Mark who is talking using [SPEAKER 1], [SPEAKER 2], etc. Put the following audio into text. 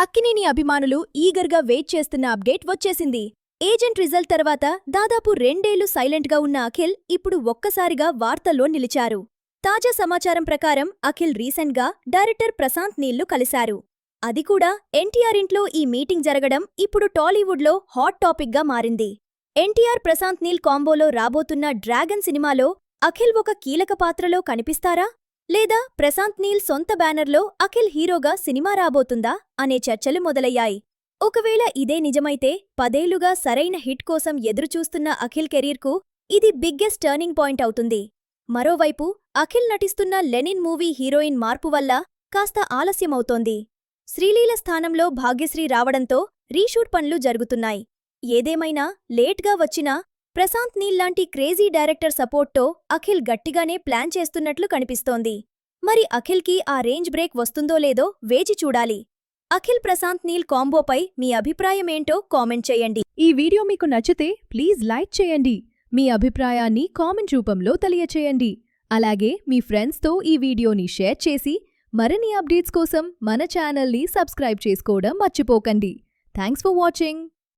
[SPEAKER 1] అక్కినేని అభిమానులు ఈగర్గా వెయిట్ చేస్తున్న అప్డేట్ వచ్చేసింది. ఏజెంట్ రిజల్ట్ తర్వాత దాదాపు 2 ఏళ్లు సైలెంట్గా ఉన్న అఖిల్ ఇప్పుడు ఒక్కసారిగా వార్తల్లో నిలిచారు. తాజా సమాచారం ప్రకారం అఖిల్ రీసెంట్గా డైరెక్టర్ ప్రశాంత్ నీల్ను కలిశారు. అది కూడా ఎన్టీఆర్ ఇంట్లో ఈ మీటింగ్ జరగడం ఇప్పుడు టాలీవుడ్లో హాట్ టాపిక్గా మారింది. ఎన్టీఆర్ ప్రశాంత్ నీల్ కాంబోలో రాబోతున్న డ్రాగన్ సినిమాలో అఖిల్ ఒక కీలక పాత్రలో కనిపిస్తారా? లేదా ప్రశాంత్ నీల్ సొంత బ్యానర్లో అఖిల్ హీరోగా సినిమా రాబోతుందా అనే చర్చలు మొదలయ్యాయి. ఒకవేళ ఇదే నిజమైతే 10 ఏళ్లుగా సరైన హిట్ కోసం ఎదురుచూస్తున్న అఖిల్ కెరీర్కు ఇది బిగ్గెస్ట్ టర్నింగ్ పాయింట్ అవుతుంది. మరోవైపు అఖిల్ నటిస్తున్న లెనిన్ మూవీ హీరోయిన్ మార్పు వల్ల కాస్త ఆలస్యమవుతోంది. శ్రీలీల స్థానంలో భాగ్యశ్రీ రావడంతో రీషూట్ పనులు జరుగుతున్నాయి. ఏదేమైనా లేట్గా వచ్చినా ప్రశాంత్ నీల్ లాంటి క్రేజీ డైరెక్టర్ సపోర్ట్తో అఖిల్ గట్టిగానే ప్లాన్ చేస్తున్నట్లు కనిపిస్తోంది. మరి అఖిల్కి ఆ రేంజ్ బ్రేక్ వస్తుందో లేదో వేచి చూడాలి. అఖిల్ ప్రశాంత్ నీల్ కాంబోపై మీ అభిప్రాయమేంటో కామెంట్ చేయండి.
[SPEAKER 2] ఈ వీడియో మీకు నచ్చితే ప్లీజ్ లైక్ చేయండి. మీ అభిప్రాయాన్ని కామెంట్ రూపంలో తెలియచేయండి. అలాగే మీ ఫ్రెండ్స్తో ఈ వీడియోని షేర్ చేసి మరిన్ని అప్డేట్స్ కోసం మన ఛానల్ని సబ్స్క్రైబ్ చేసుకోవడం మర్చిపోకండి. Thanks for watching.